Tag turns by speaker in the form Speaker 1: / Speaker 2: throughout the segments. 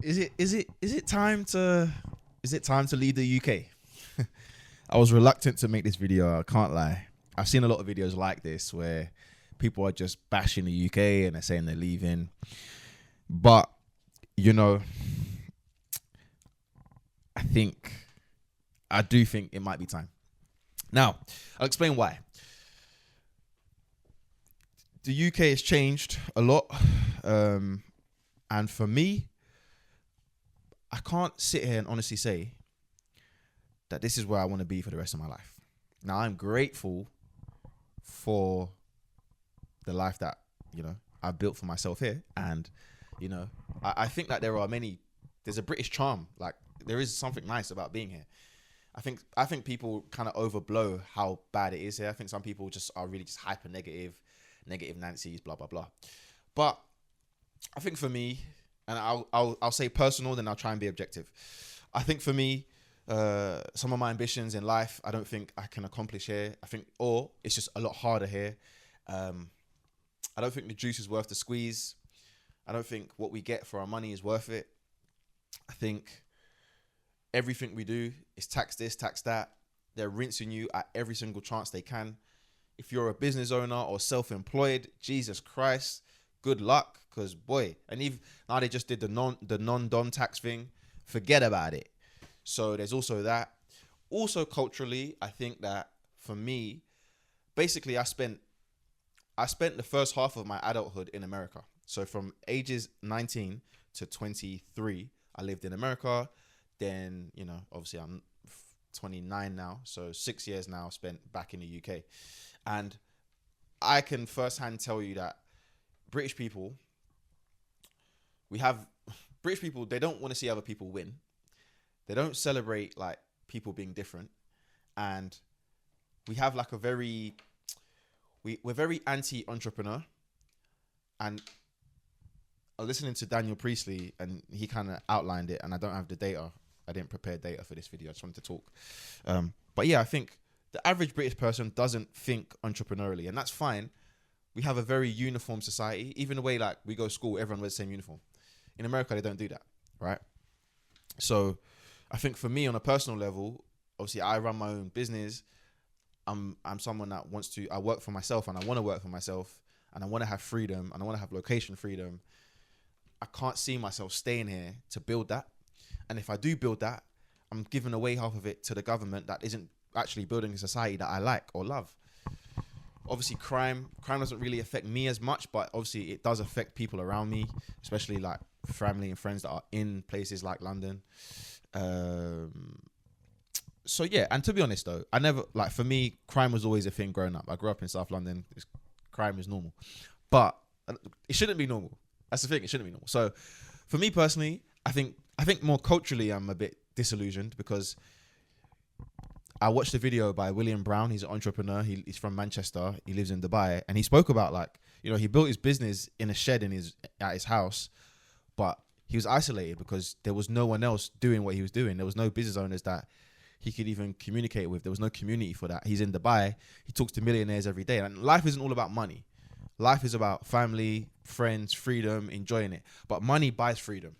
Speaker 1: Is it time to leave the UK? I was reluctant to make this video, I can't lie. I've seen a lot of videos like this where people are just bashing the UK and they're saying they're leaving. But, you know, I do think it might be time. Now, I'll explain why. The UK has changed a lot. And for me, I can't sit here and honestly say that this is where I want to be for the rest of my life. Now, I'm grateful for the life that, I've built for myself here. And, I think that there's a British charm. Like, there is something nice about being here. I think people kind of overblow how bad it is here. I think some people just are really just hyper negative Nancy's, blah, blah, blah. But I think for me, and I'll say personal, then I'll try and be objective. I think for me, some of my ambitions in life, I don't think I can accomplish here. Or it's just a lot harder here. I don't think the juice is worth the squeeze. I don't think what we get for our money is worth it. I think everything we do is tax this, tax that. They're rinsing you at every single chance they can. If you're a business owner or self-employed, Jesus Christ, good luck. Because boy, and even now they just did the non-dom tax thing. Forget about it. So there's also that. Also culturally, I think that for me, basically I spent the first half of my adulthood in America. So from ages 19 to 23, I lived in America. Then, obviously I'm 29 now. So 6 years now spent back in the UK. And I can firsthand tell you that British people, they don't want to see other people win. They don't celebrate like people being different. And we have like we're very anti-entrepreneur. And I was listening to Daniel Priestley and he kind of outlined it, and I don't have the data. I didn't prepare data for this video. I just wanted to talk. But yeah, I think the average British person doesn't think entrepreneurially, and that's fine. We have a very uniform society. Even the way like we go to school, everyone wears the same uniform. In America, they don't do that, right? So I think for me on a personal level, obviously I run my own business. I'm someone that I work for myself and I want to work for myself and I want to have freedom and I want to have location freedom. I can't see myself staying here to build that. And if I do build that, I'm giving away half of it to the government that isn't actually building a society that I like or love. Obviously, crime doesn't really affect me as much, but obviously it does affect people around me, especially like family and friends that are in places like London. So yeah, and to be honest though, for me, crime was always a thing growing up. I grew up in South London. Crime is normal, but it shouldn't be normal. That's the thing. It shouldn't be normal. So for me personally, I think more culturally, I'm a bit disillusioned because I watched a video by William Brown. He's an entrepreneur. He's from Manchester. He lives in Dubai, and he spoke about he built his business in a shed at his house, but he was isolated because there was no one else doing what he was doing. There was no business owners that he could even communicate with. There was no community for that. He's in Dubai. He talks to millionaires every day, and life isn't all about money. Life is about family, friends, freedom, enjoying it. But money buys freedom.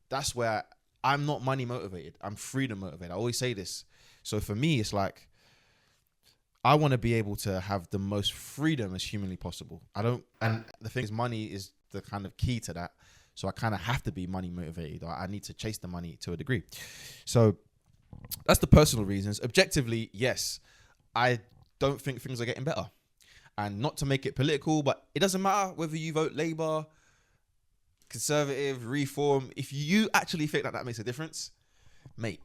Speaker 1: That's where I'm not money motivated. I'm freedom motivated. I always say this. So for me, it's like, I want to be able to have the most freedom as humanly possible. And the thing is, money is the kind of key to that. So I kind of have to be money motivated, or I need to chase the money to a degree. So that's the personal reasons. Objectively, yes, I don't think things are getting better. And not to make it political, but it doesn't matter whether you vote Labour, Conservative, Reform. If you actually think that makes a difference, mate,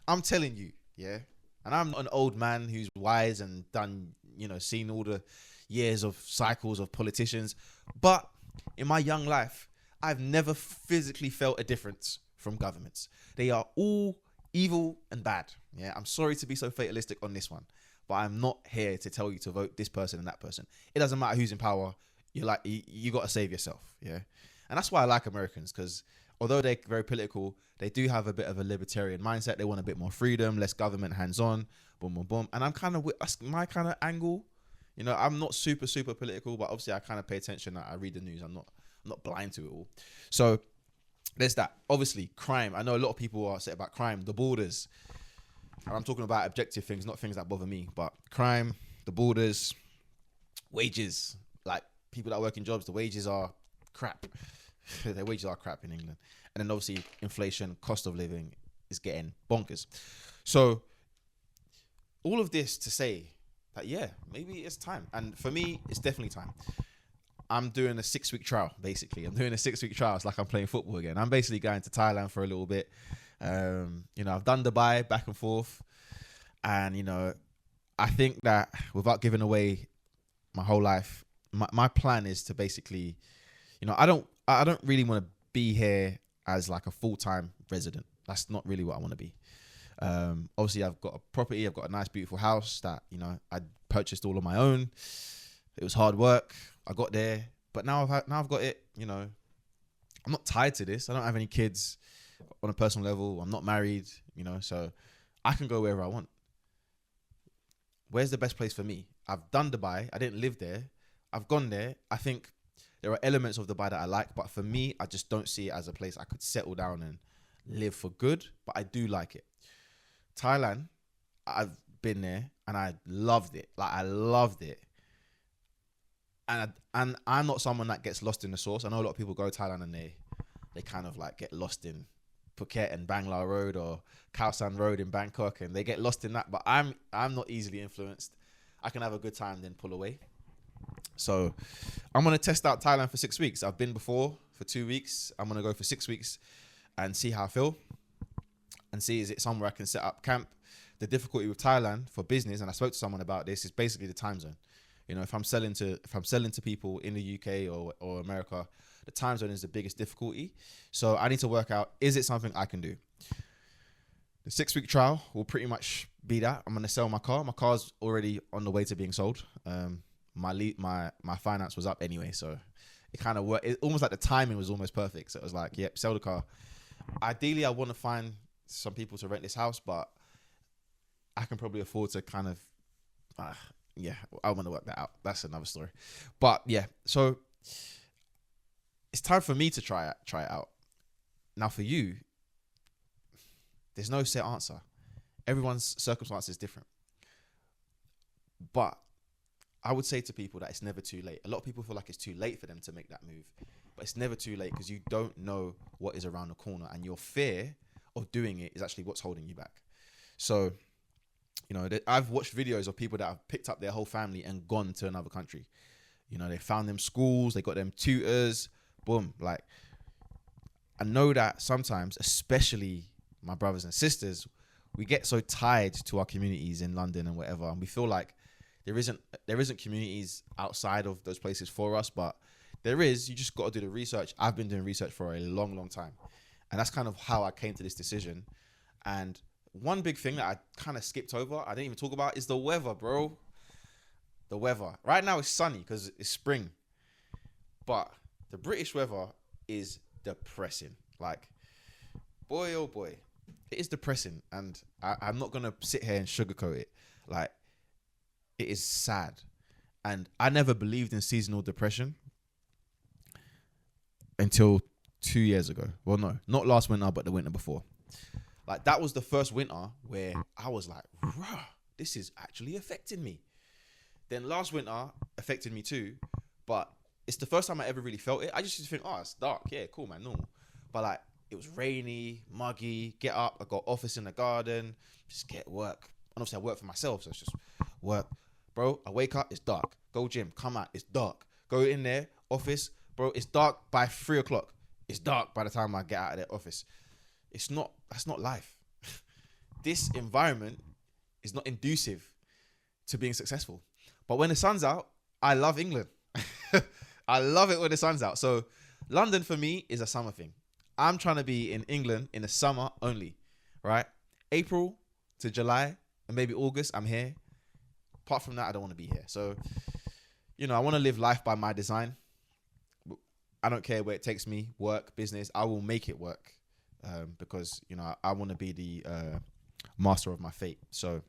Speaker 1: I'm telling you, yeah. And I'm not an old man who's wise and done, seen all the years of cycles of politicians. But in my young life, I've never physically felt a difference from governments. They are all evil and bad. Yeah, I'm sorry to be so fatalistic on this one, but I'm not here to tell you to vote this person and that person. It doesn't matter who's in power. You got to save yourself. Yeah. And that's why I like Americans, because although they're very political, they do have a bit of a libertarian mindset. They want a bit more freedom, less government hands-on, boom, boom, boom. And that's my kind of angle. I'm not super, super political, but obviously I kind of pay attention. I read the news. I'm not blind to it all. So there's that. Obviously, crime. I know a lot of people are upset about crime, the borders. And I'm talking about objective things, not things that bother me. But crime, the borders, wages. Like people that work in jobs, the wages are crap. Their wages are crap in England. And then obviously inflation, cost of living is getting bonkers. So all of this to say that, yeah, maybe it's time. And for me, it's definitely time. I'm doing a 6-week trial, basically. I'm doing a 6-week trial. It's like I'm playing football again. I'm basically going to Thailand for a little bit. I've done Dubai back and forth. And, I think that without giving away my whole life, my plan is to basically, I don't really want to be here as like a full-time resident. That's not really what I want to be. Obviously, I've got a property. I've got a nice, beautiful house that, I purchased all on my own. It was hard work. I got there, but now I've got it. I'm not tied to this. I don't have any kids on a personal level. I'm not married. So I can go wherever I want. Where's the best place for me? I've done Dubai. I didn't live there. I've gone there. I think there are elements of Dubai that I like, but for me, I just don't see it as a place I could settle down and live for good. But I do like it. Thailand, I've been there and I loved it. Like I loved it. And I'm not someone that gets lost in the sauce. I know a lot of people go to Thailand and they kind of like get lost in Phuket and Bangla Road or Khao San Road in Bangkok, and they get lost in that. But I'm not easily influenced. I can have a good time, then pull away. So I'm gonna test out Thailand for 6 weeks. I've been before for 2 weeks. I'm gonna go for 6 weeks and see how I feel, and see is it somewhere I can set up camp. The difficulty with Thailand for business, and I spoke to someone about this, is basically the time zone. If I'm selling to people in the UK or America, the time zone is the biggest difficulty. So I need to work out, is it something I can do? The 6-week trial will pretty much be that. I'm going to sell my car. My car's already on the way to being sold. My finance was up anyway, so it kind of worked. It almost like the timing was almost perfect. So it was like, yep, sell the car. Ideally, I want to find some people to rent this house, but I can probably afford to kind of... I want to work that out. That's another story. But yeah, so it's time for me to try it out. Now for you, there's no set answer. Everyone's circumstance is different. But I would say to people that it's never too late. A lot of people feel like it's too late for them to make that move. But it's never too late because you don't know what is around the corner. And your fear of doing it is actually what's holding you back. So... I've watched videos of people that have picked up their whole family and gone to another country. They found them schools, they got them tutors, boom. Like, I know that sometimes, especially my brothers and sisters, we get so tied to our communities in London and whatever, and we feel like there isn't communities outside of those places for us, but there is. You just got to do the research. I've been doing research for a long, long time, and that's kind of how I came to this decision. And one big thing that I kind of skipped over, I didn't even talk about, is the weather, bro. The weather. Right now it's sunny because it's spring. But the British weather is depressing. Like, boy, oh boy. It is depressing. And I'm not going to sit here and sugarcoat it. Like, it is sad. And I never believed in seasonal depression until 2 years ago. Well, no, not last winter, but the winter before. Like, that was the first winter where I was like, "Rah, this is actually affecting me." Then last winter affected me too, but it's the first time I ever really felt it. I just used to think, oh, it's dark. Yeah, cool, man, normal. But like, it was rainy, muggy, get up. I got office in the garden, just get work. And obviously I work for myself, so it's just work. Bro, I wake up, it's dark. Go gym, come out, it's dark. Go in there, office, bro, it's dark by 3 o'clock. It's dark by the time I get out of the office. That's not life. This environment is not conducive to being successful. But when the sun's out, I love England. I love it when the sun's out. So London for me is a summer thing. I'm trying to be in England in the summer only, right? April to July and maybe August, I'm here. Apart from that, I don't want to be here. So, I want to live life by my design. I don't care where it takes me, work, business. I will make it work. Because I want to be the master of my fate. So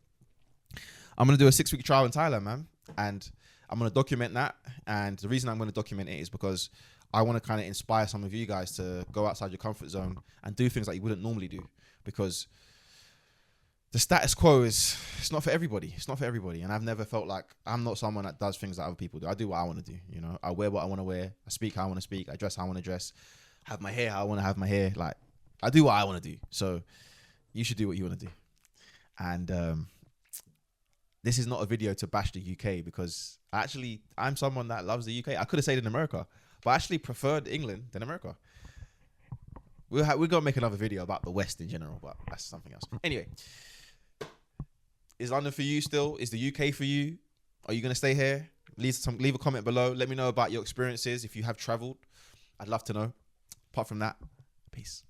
Speaker 1: I'm gonna do a 6-week trial in Thailand, man, and I'm gonna document that. And the reason I'm gonna document it is because I want to kind of inspire some of you guys to go outside your comfort zone and do things that you wouldn't normally do, because the status quo it's not for everybody. It's not for everybody. And I've never felt like, I'm not someone that does things that other people do. I do what I want to do. You know, I wear what I want to wear. I speak how I want to speak. I dress how I want to dress. Have my hair how I want to have my hair. Like, I do what I want to do. So you should do what you want to do. And this is not a video to bash the UK, because I'm someone that loves the UK. I could have stayed in America, but I actually preferred England than America. We're going to make another video about the West in general, but that's something else. Anyway, is London for you still? Is the UK for you? Are you going to stay here? Leave a comment below. Let me know about your experiences if you have traveled. I'd love to know. Apart from that, peace.